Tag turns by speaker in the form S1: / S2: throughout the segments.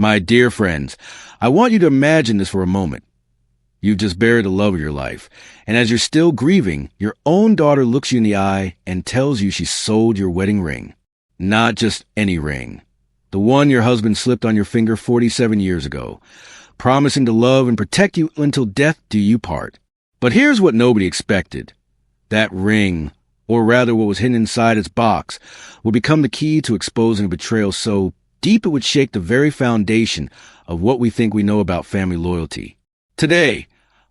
S1: My dear friends, I want you to imagine this for a moment. You've just buried the love of your life, and as you're still grieving, your own daughter looks you in the eye and tells you she sold your wedding ring. Not just any ring. The one your husband slipped on your finger 47 years ago, promising to love and protect you until death do you part. But here's what nobody expected. That ring, or rather what was hidden inside its box, would become the key to exposing a betrayal so deep it would shake the very foundation of what we think we know about family loyalty. Today,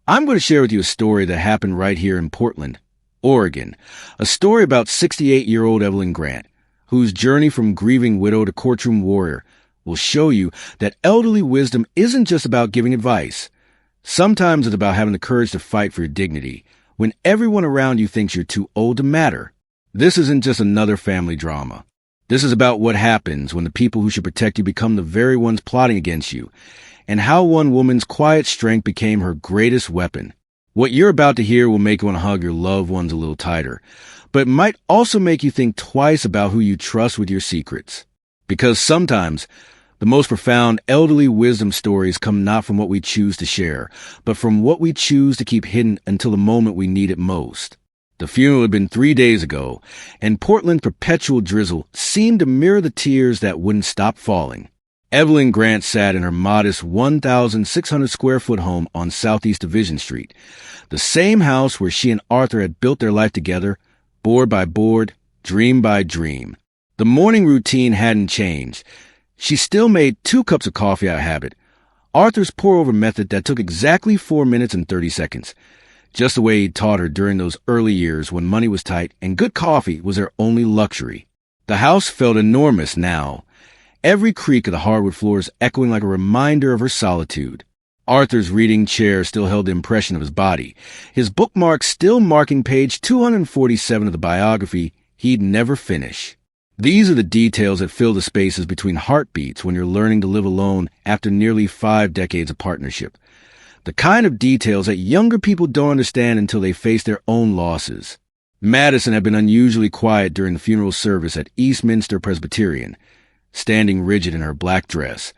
S1: I'm going to share with you a story that happened right here in Portland, Oregon. A story about 68-year-old Evelyn Grant, whose journey from grieving widow to courtroom warrior will show you that elderly wisdom isn't just about giving advice. Sometimes it's about having the courage to fight for your dignity when everyone around you thinks you're too old to matter. This isn't just another family drama. This is about what happens when the people who should protect you become the very ones plotting against you, and how one woman's quiet strength became her greatest weapon. What you're about to hear will make you want to hug your loved ones a little tighter, but it might also make you think twice about who you trust with your secrets. Because sometimes, the most profound elderly wisdom stories come not from what we choose to share, but from what we choose to keep hidden until the moment we need it most. The funeral had been 3 days ago, and Portland's perpetual drizzle seemed to mirror the tears that wouldn't stop falling. Evelyn Grant sat in her modest 1,600-square-foot home on Southeast Division Street, the same house where she and Arthur had built their life together, board by board, dream by dream. The morning routine hadn't changed. She still made 2 cups of coffee out of habit, Arthur's pour-over method that took exactly 4 minutes and 30 seconds, just the way he'd taught her during those early years when money was tight and good coffee was their only luxury. The house felt enormous now, every creak of the hardwood floors echoing like a reminder of her solitude. Arthur's reading chair still held the impression of his body, his bookmark still marking page 247 of the biography he'd never finish. These are the details that fill the spaces between heartbeats when you're learning to live alone after nearly 5 decades of partnership. The kind of details that younger people don't understand until they face their own losses. Madison had been unusually quiet during the funeral service at Eastminster Presbyterian, standing rigid in her black dress,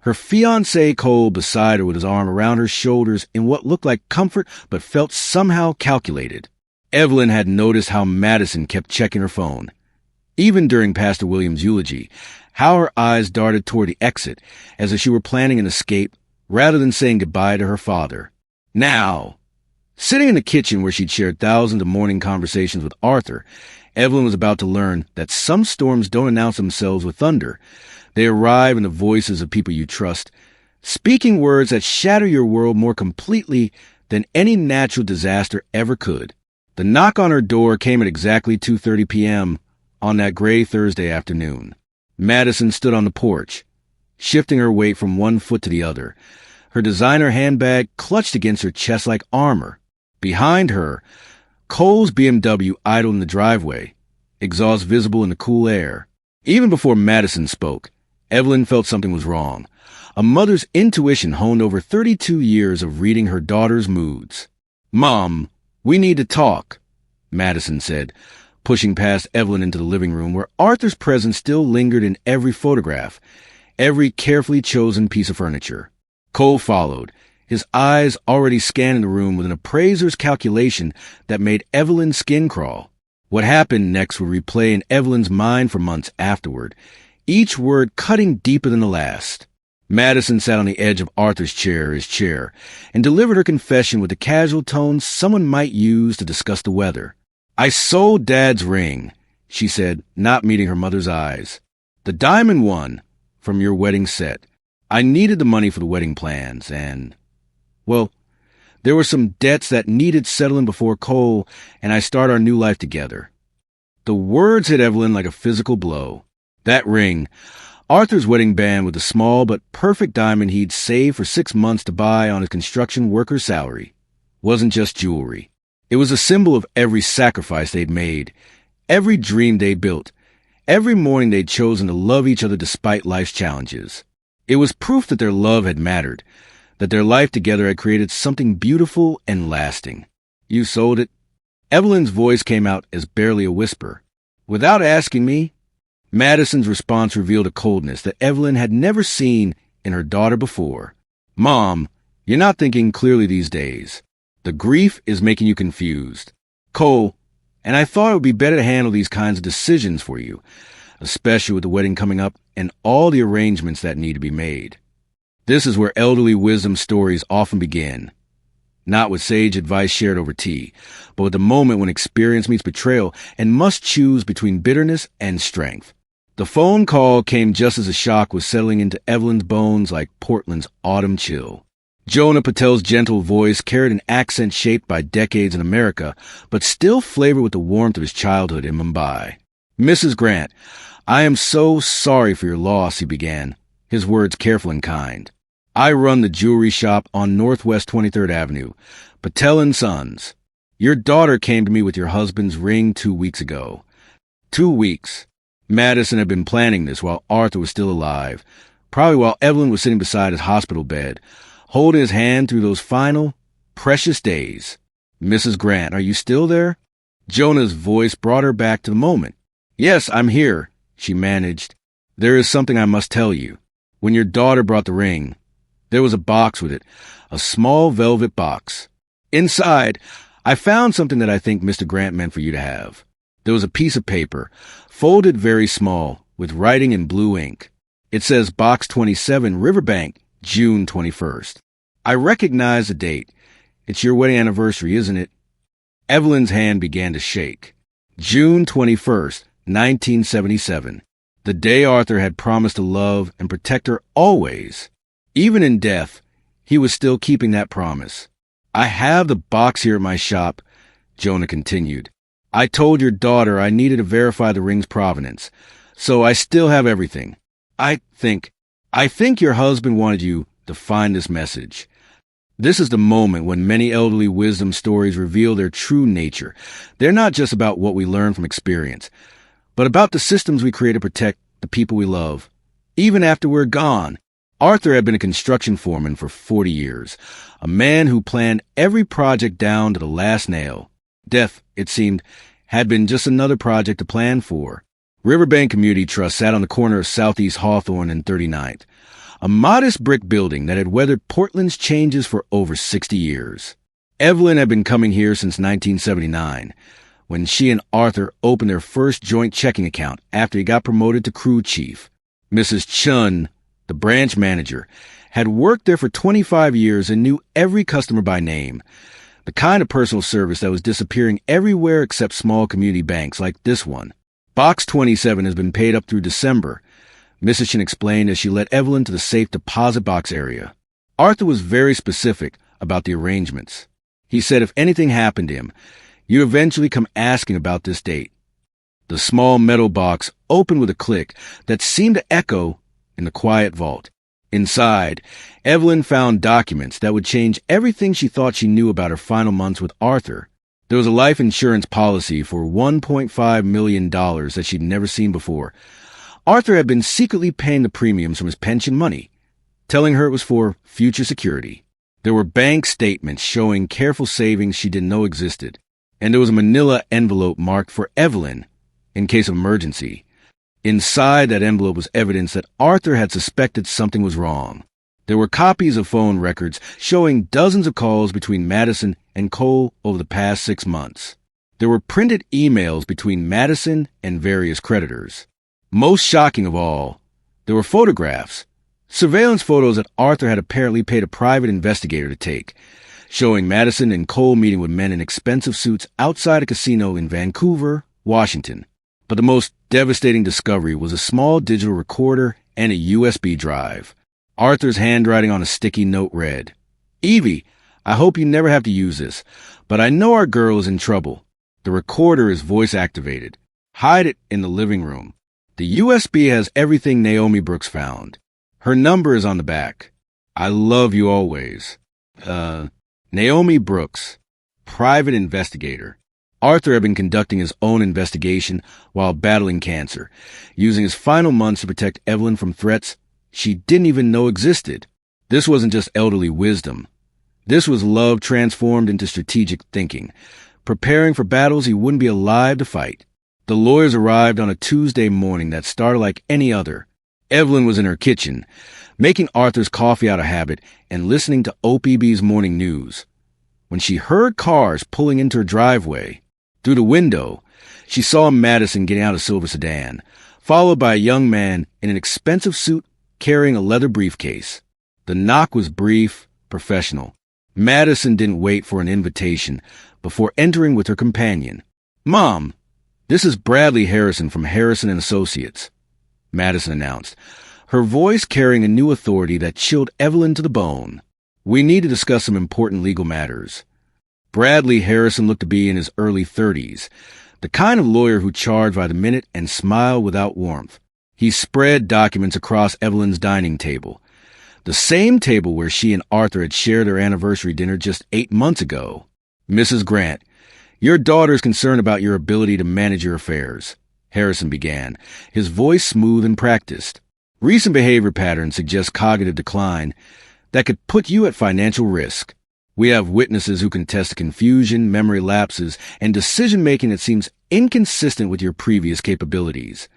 S1: her fiancé Cole beside her with his arm around her shoulders in what looked like comfort but felt somehow calculated. Evelyn had noticed how Madison kept checking her phone. Even during Pastor Williams' eulogy, how her eyes darted toward the exit as if she were planning an escape rather than saying goodbye to her father. Now, sitting in the kitchen where she'd shared thousands of morning conversations with Arthur, Evelyn was about to learn that some storms don't announce themselves with thunder. They arrive in the voices of people you trust, speaking words that shatter your world more completely than any natural disaster ever could. The knock on her door came at exactly 2:30 p.m. on that gray Thursday afternoon. Madison stood on the porch, shifting her weight from one foot to the other, her designer handbag clutched against her chest like armor. Behind her, Cole's BMW idled in the driveway, exhaust visible in the cool air. Even before Madison spoke, Evelyn felt something was wrong. A mother's intuition honed over 32 years of reading her daughter's moods. "Mom, we need to talk," Madison said, pushing past Evelyn into the living room where Arthur's presence still lingered in every photograph, every carefully chosen piece of furniture. Cole followed, his eyes already scanning the room with an appraiser's calculation that made Evelyn's skin crawl. What happened next would replay in Evelyn's mind for months afterward, each word cutting deeper than the last. Madison sat on the edge of Arthur's chair, his chair, and delivered her confession with the casual tone someone might use to discuss the weather. "I sold Dad's ring," she said, not meeting her mother's eyes. "The diamond one from your wedding set. I needed the money for the wedding plans, and, well, there were some debts that needed settling before Cole and I start our new life together." The words hit Evelyn like a physical blow. That ring, Arthur's wedding band with the small but perfect diamond he'd saved for 6 months to buy on his construction worker's salary, wasn't just jewelry. It was a symbol of every sacrifice they'd made, every dream they'd built, every morning they'd chosen to love each other despite life's challenges. It was proof that their love had mattered, that their life together had created something beautiful and lasting. "You sold it?" Evelyn's voice came out as barely a whisper. "Without asking me?" Madison's response revealed a coldness that Evelyn had never seen in her daughter before. Mom, you're not thinking clearly these days. The grief is making you confused. Cole, and I thought it would be better to handle these kinds of decisions for you, especially with the wedding coming up and all the arrangements that need to be made. This is where elderly wisdom stories often begin. Not with sage advice shared over tea, but with the moment when experience meets betrayal and must choose between bitterness and strength. The phone call came just as a shock was settling into Evelyn's bones like Portland's autumn chill. Jonah Patel's gentle voice carried an accent shaped by decades in America, but still flavored with the warmth of his childhood in Mumbai. Mrs. Grant, I am so sorry for your loss, he began, his words careful and kind. I run the jewelry shop on Northwest 23rd Avenue, Patel & Sons. Your daughter came to me with your husband's ring 2 weeks ago. 2 weeks. Madison had been planning this while Arthur was still alive, probably while Evelyn was sitting beside his hospital bed, holding his hand through those final, precious days. Mrs. Grant, are you still there? Jonah's voice brought her back to the moment. Yes, I'm here, she managed. There is something I must tell you. When your daughter brought the ring, there was a box with it, a small velvet box. Inside, I found something that I think Mr. Grant meant for you to have. There was a piece of paper, folded very small, with writing in blue ink. It says Box 27, Riverbank, June 21st. I recognize the date. It's your wedding anniversary, isn't it? Evelyn's hand began to shake. June 21st, 1977. The day Arthur had promised to love and protect her always. Even in death, he was still keeping that promise. I have the box here at my shop, Jonah continued. I told your daughter I needed to verify the ring's provenance, so I still have everything. I think your husband wanted you to find this message. This is the moment when many elderly wisdom stories reveal their true nature. They're not just about what we learn from experience, but about the systems we create to protect the people we love, even after we're gone. Arthur had been a construction foreman for 40 years, a man who planned every project down to the last nail. Death, it seemed, had been just another project to plan for. Riverbank Community Trust sat on the corner of Southeast Hawthorne and 39th, a modest brick building that had weathered Portland's changes for over 60 years. Evelyn had been coming here since 1979, when she and Arthur opened their first joint checking account after he got promoted to crew chief. Mrs. Chun, the branch manager, had worked there for 25 years and knew every customer by name, the kind of personal service that was disappearing everywhere except small community banks like this one. Box 27 has been paid up through December, Mrs. Chin explained as she led Evelyn to the safe deposit box area. Arthur was very specific about the arrangements. He said if anything happened to him, you'd eventually come asking about this date. The small metal box opened with a click that seemed to echo in the quiet vault. Inside, Evelyn found documents that would change everything she thought she knew about her final months with Arthur. There was a life insurance policy for $1.5 million that she'd never seen before. Arthur had been secretly paying the premiums from his pension money, telling her it was for future security. There were bank statements showing careful savings she didn't know existed, and there was a manila envelope marked for Evelyn in case of emergency. Inside that envelope was evidence that Arthur had suspected something was wrong. There were copies of phone records showing dozens of calls between Madison and Cole over the past 6 months. There were printed emails between Madison and various creditors. Most shocking of all, there were photographs, surveillance photos that Arthur had apparently paid a private investigator to take, showing Madison and Cole meeting with men in expensive suits outside a casino in Vancouver, Washington. But the most devastating discovery was a small digital recorder and a USB drive. Arthur's handwriting on a sticky note read, "Evie, I hope you never have to use this, but I know our girl is in trouble. The recorder is voice-activated. Hide it in the living room. The USB has everything Naomi Brooks found. Her number is on the back. I love you always. Naomi Brooks, private investigator." Arthur had been conducting his own investigation while battling cancer, using his final months to protect Evelyn from threats she didn't even know existed. This wasn't just elderly wisdom. This was love transformed into strategic thinking, preparing for battles he wouldn't be alive to fight. The lawyers arrived on a Tuesday morning that started like any other. Evelyn was in her kitchen, making Arthur's coffee out of habit and listening to OPB's morning news. When she heard cars pulling into her driveway, through the window, she saw Madison getting out of a silver sedan, followed by a young man in an expensive suit carrying a leather briefcase. The knock was brief, professional. Madison didn't wait for an invitation before entering with her companion. "Mom, this is Bradley Harrison from Harrison & Associates," Madison announced, her voice carrying a new authority that chilled Evelyn to the bone. "We need to discuss some important legal matters." Bradley Harrison looked to be in his early 30s, the kind of lawyer who charged by the minute and smiled without warmth. He spread documents across Evelyn's dining table, the same table where she and Arthur had shared their anniversary dinner just 8 months ago. "Mrs. Grant, your daughter is concerned about your ability to manage your affairs," Harrison began, his voice smooth and practiced. "Recent behavior patterns suggest cognitive decline that could put you at financial risk. We have witnesses who can attest to confusion, memory lapses, and decision-making that seems inconsistent with your previous capabilities."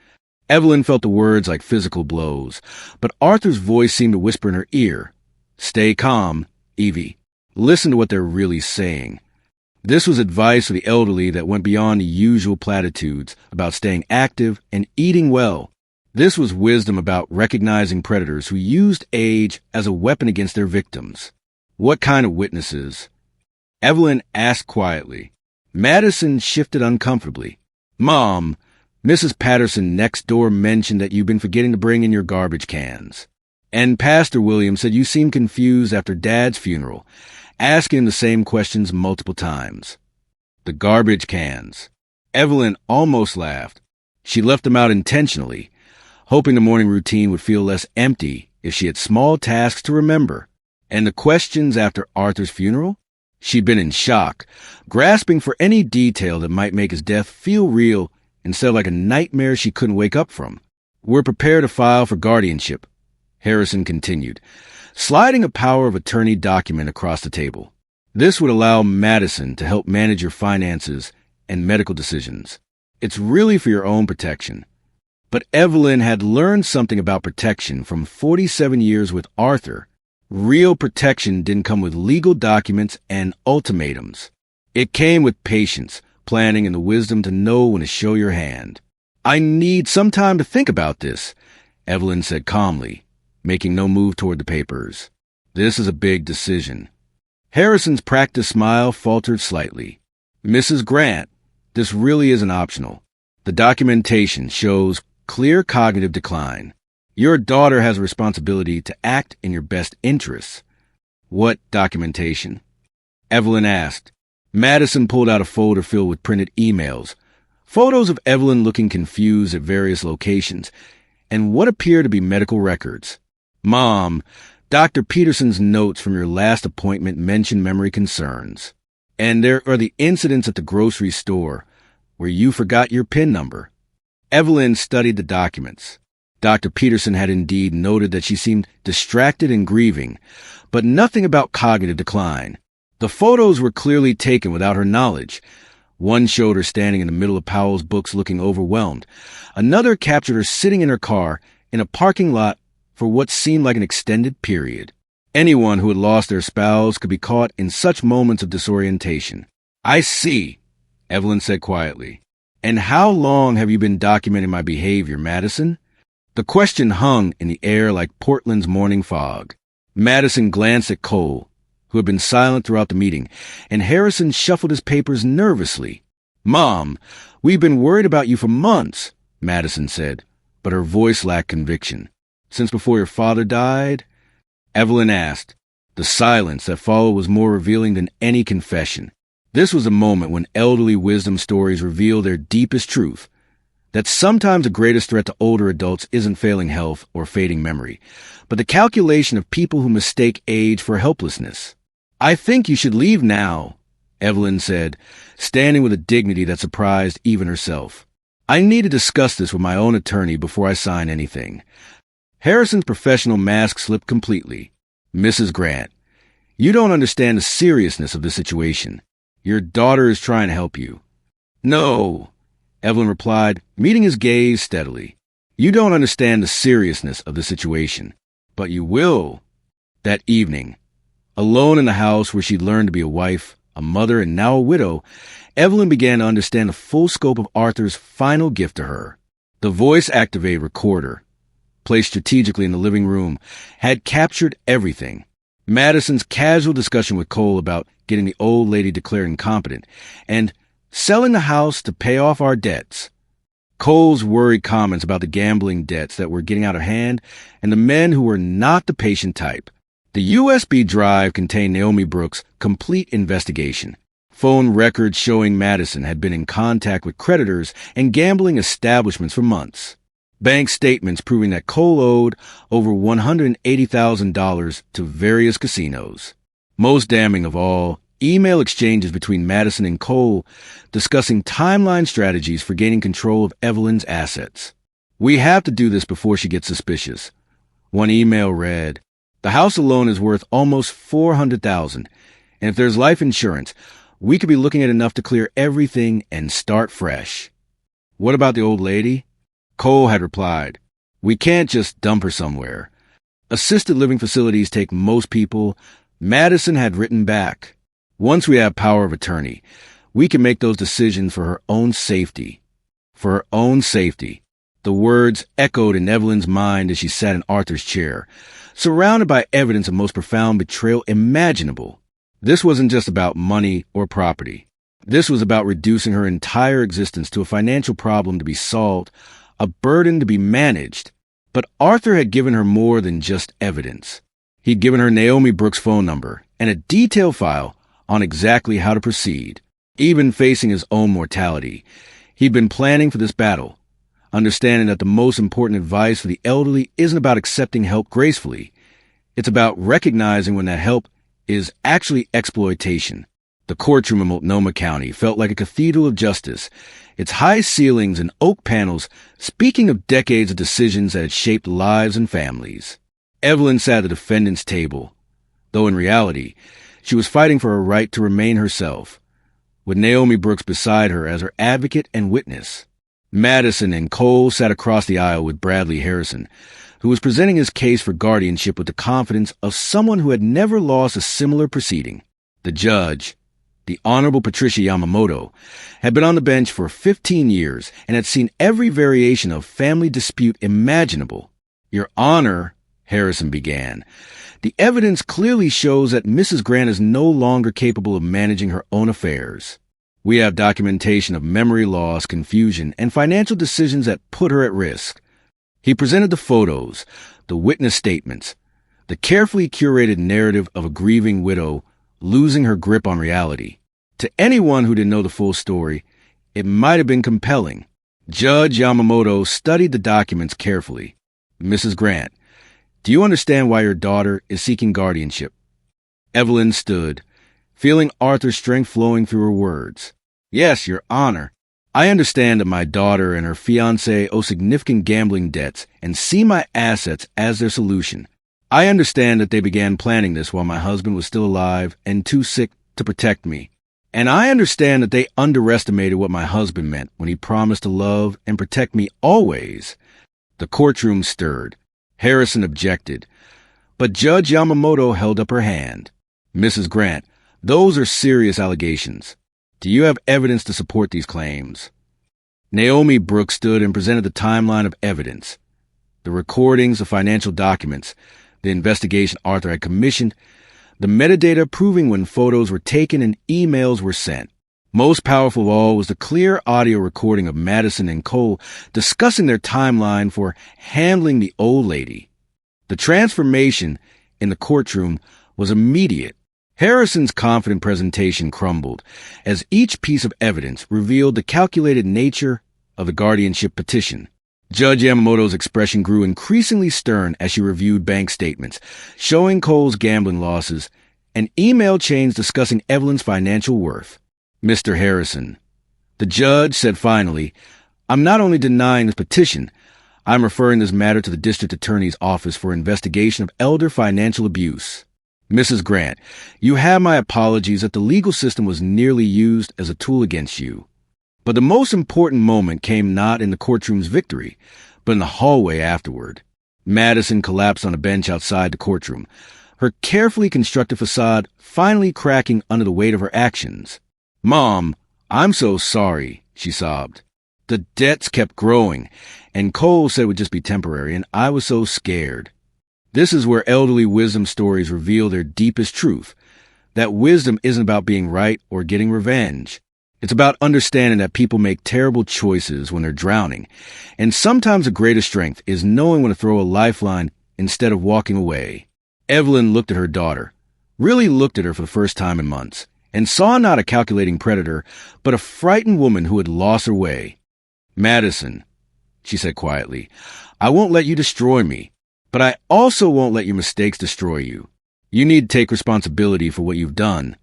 S1: Evelyn felt the words like physical blows, but Arthur's voice seemed to whisper in her ear, "Stay calm, Evie. Listen to what they're really saying." This was advice for the elderly that went beyond the usual platitudes about staying active and eating well. This was wisdom about recognizing predators who used age as a weapon against their victims. "What kind of witnesses?" Evelyn asked quietly. Madison shifted uncomfortably. "Mom, Mrs. Patterson next door mentioned that you've been forgetting to bring in your garbage cans. And Pastor Williams said you seemed confused after Dad's funeral, asking him the same questions multiple times." The garbage cans. Evelyn almost laughed. She left them out intentionally, hoping the morning routine would feel less empty if she had small tasks to remember. And the questions after Arthur's funeral? She'd been in shock, grasping for any detail that might make his death feel real instead of like a nightmare she couldn't wake up from. "We're prepared to file for guardianship," Harrison continued, sliding a power of attorney document across the table. "This would allow Madison to help manage your finances and medical decisions. It's really for your own protection." But Evelyn had learned something about protection from 47 years with Arthur. Real protection didn't come with legal documents and ultimatums. It came with patience, planning, and the wisdom to know when to show your hand. "I need some time to think about this," Evelyn said calmly, making no move toward the papers. "This is a big decision." Harrison's practiced smile faltered slightly. "Mrs. Grant, this really isn't optional. The documentation shows clear cognitive decline. Your daughter has a responsibility to act in your best interests." "What documentation?" Evelyn asked. Madison pulled out a folder filled with printed emails, photos of Evelyn looking confused at various locations, and what appeared to be medical records. "Mom, Dr. Peterson's notes from your last appointment mention memory concerns. And there are the incidents at the grocery store where you forgot your PIN number." Evelyn studied the documents. Dr. Peterson had indeed noted that she seemed distracted and grieving, but nothing about cognitive decline. The photos were clearly taken without her knowledge. One showed her standing in the middle of Powell's books looking overwhelmed. Another captured her sitting in her car in a parking lot for what seemed like an extended period. Anyone who had lost their spouse could be caught in such moments of disorientation. "I see," Evelyn said quietly. "And how long have you been documenting my behavior, Madison?" The question hung in the air like Portland's morning fog. Madison glanced at Cole, who had been silent throughout the meeting, and Harrison shuffled his papers nervously. "Mom, we've been worried about you for months," Madison said, but her voice lacked conviction. "Since before your father died?" Evelyn asked. The silence that followed was more revealing than any confession. This was a moment when elderly wisdom stories reveal their deepest truth, that sometimes the greatest threat to older adults isn't failing health or fading memory, but the calculation of people who mistake age for helplessness. "I think you should leave now," Evelyn said, standing with a dignity that surprised even herself. "I need to discuss this with my own attorney before I sign anything." Harrison's professional mask slipped completely. "Mrs. Grant, you don't understand the seriousness of the situation. Your daughter is trying to help you." "No," Evelyn replied, meeting his gaze steadily. "You don't understand the seriousness of the situation, But you will. That evening, alone in the house where she'd learned to be a wife, a mother, and now a widow, Evelyn began to understand the full scope of Arthur's final gift to her. The voice-activated recorder, placed strategically in the living room, had captured everything. Madison's casual discussion with Cole about getting the old lady declared incompetent, and selling the house to pay off our debts. Cole's worried comments about the gambling debts that were getting out of hand, and the men who were not the patient type. The USB drive contained Naomi Brooks' complete investigation. Phone records showing Madison had been in contact with creditors and gambling establishments for months. Bank statements proving that Cole owed over $180,000 to various casinos. Most damning of all, email exchanges between Madison and Cole discussing timeline strategies for gaining control of Evelyn's assets. "We have to do this before she gets suspicious." One email read, "The house alone is worth almost $400,000, and if there's life insurance, we could be looking at enough to clear everything and start fresh." "What about the old lady?" Cole had replied, "We can't just dump her somewhere. Assisted living facilities take most people." Madison had written back, "Once we have power of attorney, we can make those decisions for her own safety." For her own safety. The words echoed in Evelyn's mind as she sat in Arthur's chair, surrounded by evidence of most profound betrayal imaginable. This wasn't just about money or property. This was about reducing her entire existence to a financial problem to be solved, a burden to be managed. But Arthur had given her more than just evidence. He'd given her Naomi Brooks' phone number and a detailed file on exactly how to proceed. Even facing his own mortality, he'd been planning for this battle, understanding that the most important advice for the elderly isn't about accepting help gracefully. It's about recognizing when that help is actually exploitation. The courtroom in Multnomah County felt like a cathedral of justice, its high ceilings and oak panels speaking of decades of decisions that had shaped lives and families. Evelyn sat at the defendant's table, though in reality, she was fighting for her right to remain herself, with Naomi Brooks beside her as her advocate and witness. Madison and Cole sat across the aisle with Bradley Harrison, who was presenting his case for guardianship with the confidence of someone who had never lost a similar proceeding. The judge, the Honorable Patricia Yamamoto, had been on the bench for 15 years and had seen every variation of family dispute imaginable. "Your Honor," Harrison began, "the evidence clearly shows that Mrs. Grant is no longer capable of managing her own affairs. We have documentation of memory loss, confusion, and financial decisions that put her at risk." He presented the photos, the witness statements, the carefully curated narrative of a grieving widow losing her grip on reality. To anyone who didn't know the full story, it might have been compelling. Judge Yamamoto studied the documents carefully. "Mrs. Grant, do you understand why your daughter is seeking guardianship?" Evelyn stood, feeling Arthur's strength flowing through her words. "Yes, Your Honor. I understand that my daughter and her fiancé owe significant gambling debts and see my assets as their solution. I understand that they began planning this while my husband was still alive and too sick to protect me. And I understand that they underestimated what my husband meant when he promised to love and protect me always." The courtroom stirred. Harrison objected, but Judge Yamamoto held up her hand. "Mrs. Grant, those are serious allegations. Do you have evidence to support these claims?" Naomi Brooks stood and presented the timeline of evidence. The recordings, the financial documents, the investigation Arthur had commissioned, the metadata proving when photos were taken and emails were sent. Most powerful of all was the clear audio recording of Madison and Cole discussing their timeline for handling the old lady. The transformation in the courtroom was immediate. Harrison's confident presentation crumbled as each piece of evidence revealed the calculated nature of the guardianship petition. Judge Yamamoto's expression grew increasingly stern as she reviewed bank statements, showing Cole's gambling losses, and email chains discussing Evelyn's financial worth. "Mr. Harrison," the judge said finally, "I'm not only denying this petition, I'm referring this matter to the district attorney's office for investigation of elder financial abuse. Mrs. Grant, you have my apologies that the legal system was nearly used as a tool against you. But the most important moment came not in the courtroom's victory, but in the hallway afterward. Madison collapsed on a bench outside the courtroom, her carefully constructed facade finally cracking under the weight of her actions. "Mom, I'm so sorry," she sobbed. "The debts kept growing, and Cole said it would just be temporary, and I was so scared." This is where elderly wisdom stories reveal their deepest truth, that wisdom isn't about being right or getting revenge. It's about understanding that people make terrible choices when they're drowning, and sometimes the greatest strength is knowing when to throw a lifeline instead of walking away. Evelyn looked at her daughter, really looked at her for the first time in months, and saw not a calculating predator, but a frightened woman who had lost her way. "Madison," she said quietly, "I won't let you destroy me, but I also won't let your mistakes destroy you. You need to take responsibility for what you've done.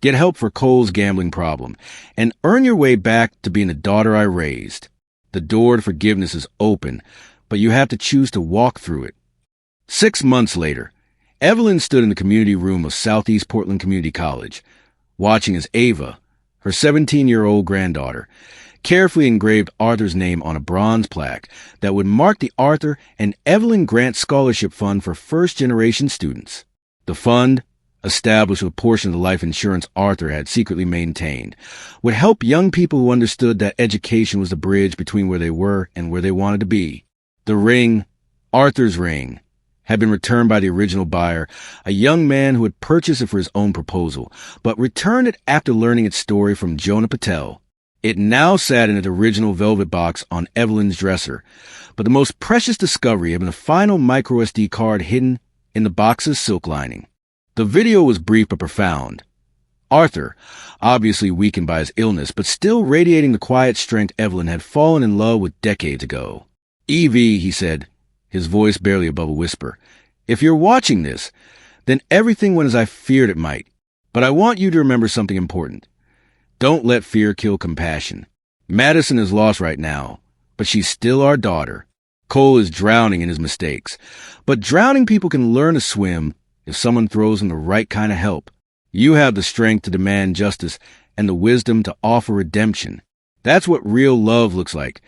S1: Get help for Cole's gambling problem, and earn your way back to being the daughter I raised. The door to forgiveness is open, but you have to choose to walk through it." 6 months later, Evelyn stood in the community room of Southeast Portland Community College, watching as Ava, her 17-year-old granddaughter, carefully engraved Arthur's name on a bronze plaque that would mark the Arthur and Evelyn Grant Scholarship Fund for first-generation students. The fund, established with a portion of the life insurance Arthur had secretly maintained, would help young people who understood that education was the bridge between where they were and where they wanted to be. The ring, Arthur's ring, had been returned by the original buyer, a young man who had purchased it for his own proposal, but returned it after learning its story from Jonah Patel. It now sat in its original velvet box on Evelyn's dresser, but the most precious discovery had been a final microSD card hidden in the box's silk lining. The video was brief but profound. Arthur, obviously weakened by his illness, but still radiating the quiet strength Evelyn had fallen in love with decades ago. "Evie," he said, his voice barely above a whisper, "if you're watching this, then everything went as I feared it might. But I want you to remember something important. Don't let fear kill compassion. Madison is lost right now, but she's still our daughter. Cole is drowning in his mistakes, but drowning people can learn to swim if someone throws them the right kind of help. You have the strength to demand justice and the wisdom to offer redemption. That's what real love looks like.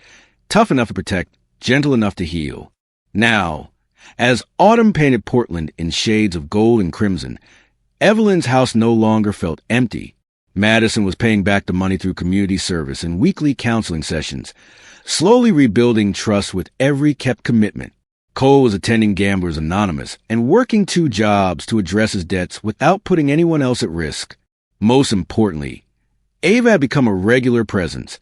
S1: Tough enough to protect, gentle enough to heal." Now, as autumn painted Portland in shades of gold and crimson, Evelyn's house no longer felt empty. Madison was paying back the money through community service and weekly counseling sessions, slowly rebuilding trust with every kept commitment. Cole was attending Gamblers Anonymous and working 2 jobs to address his debts without putting anyone else at risk. Most importantly, Ava had become a regular presence,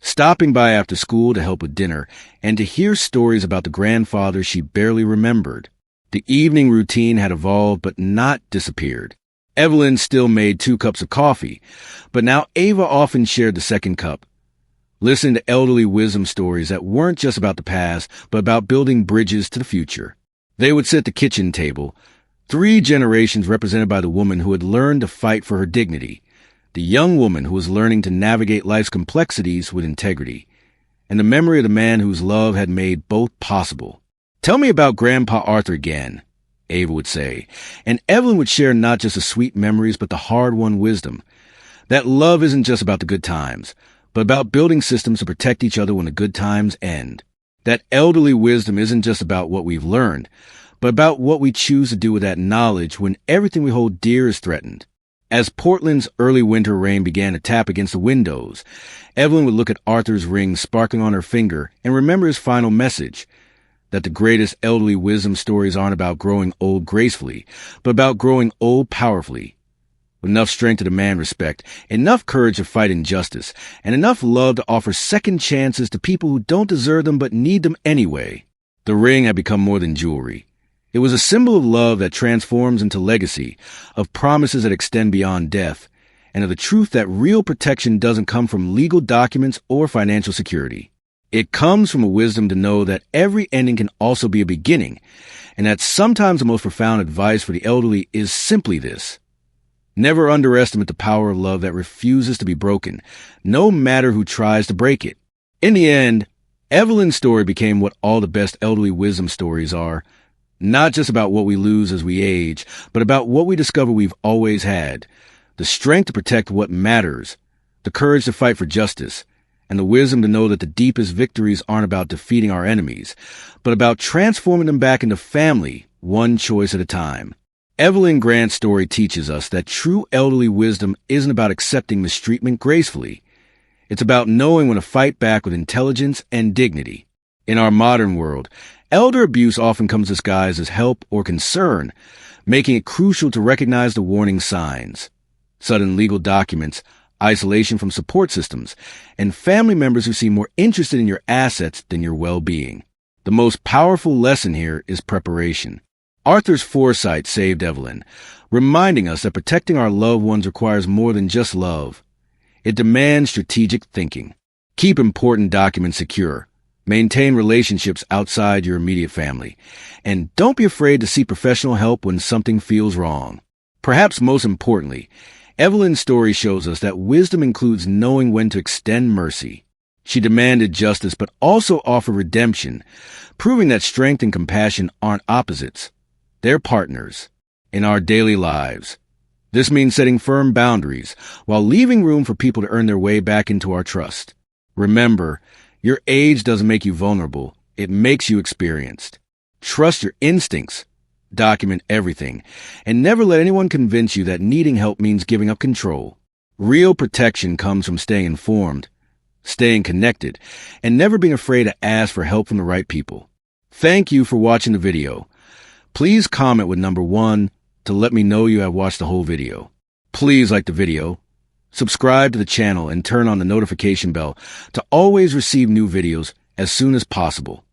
S1: stopping by after school to help with dinner and to hear stories about the grandfather she barely remembered. The evening routine had evolved but not disappeared. Evelyn still made 2 cups of coffee, but now Ava often shared the second cup, listening to elderly wisdom stories that weren't just about the past, but about building bridges to the future. They would sit at the kitchen table, 3 generations represented by the woman who had learned to fight for her dignity, the young woman who was learning to navigate life's complexities with integrity, and the memory of the man whose love had made both possible. "Tell me about Grandpa Arthur again," Ava would say, and Evelyn would share not just the sweet memories but the hard-won wisdom. That love isn't just about the good times, but about building systems to protect each other when the good times end. That elderly wisdom isn't just about what we've learned, but about what we choose to do with that knowledge when everything we hold dear is threatened. As Portland's early winter rain began to tap against the windows, Evelyn would look at Arthur's ring sparkling on her finger and remember his final message, that the greatest elderly wisdom stories aren't about growing old gracefully, but about growing old powerfully, with enough strength to demand respect, enough courage to fight injustice, and enough love to offer second chances to people who don't deserve them but need them anyway. The ring had become more than jewelry. It was a symbol of love that transforms into legacy, of promises that extend beyond death, and of the truth that real protection doesn't come from legal documents or financial security. It comes from a wisdom to know that every ending can also be a beginning, and that sometimes the most profound advice for the elderly is simply this: never underestimate the power of love that refuses to be broken, no matter who tries to break it. In the end, Evelyn's story became what all the best elderly wisdom stories are, not just about what we lose as we age, but about what we discover we've always had, the strength to protect what matters, the courage to fight for justice, and the wisdom to know that the deepest victories aren't about defeating our enemies, but about transforming them back into family, one choice at a time. Evelyn Grant's story teaches us that true elderly wisdom isn't about accepting mistreatment gracefully. It's about knowing when to fight back with intelligence and dignity. In our modern world, elder abuse often comes disguised as help or concern, making it crucial to recognize the warning signs. Sudden legal documents, isolation from support systems, and family members who seem more interested in your assets than your well-being. The most powerful lesson here is preparation. Arthur's foresight saved Evelyn, reminding us that protecting our loved ones requires more than just love. It demands strategic thinking. Keep important documents secure. Maintain relationships outside your immediate family. And don't be afraid to seek professional help when something feels wrong. Perhaps most importantly, Evelyn's story shows us that wisdom includes knowing when to extend mercy. She demanded justice but also offered redemption, proving that strength and compassion aren't opposites. They're partners in our daily lives. This means setting firm boundaries while leaving room for people to earn their way back into our trust. Remember, your age doesn't make you vulnerable. It makes you experienced. Trust your instincts. Document everything. And never let anyone convince you that needing help means giving up control. Real protection comes from staying informed, staying connected, and never being afraid to ask for help from the right people. Thank you for watching the video. Please comment with number 1 to let me know you have watched the whole video. Please like the video, subscribe to the channel, and turn on the notification bell to always receive new videos as soon as possible.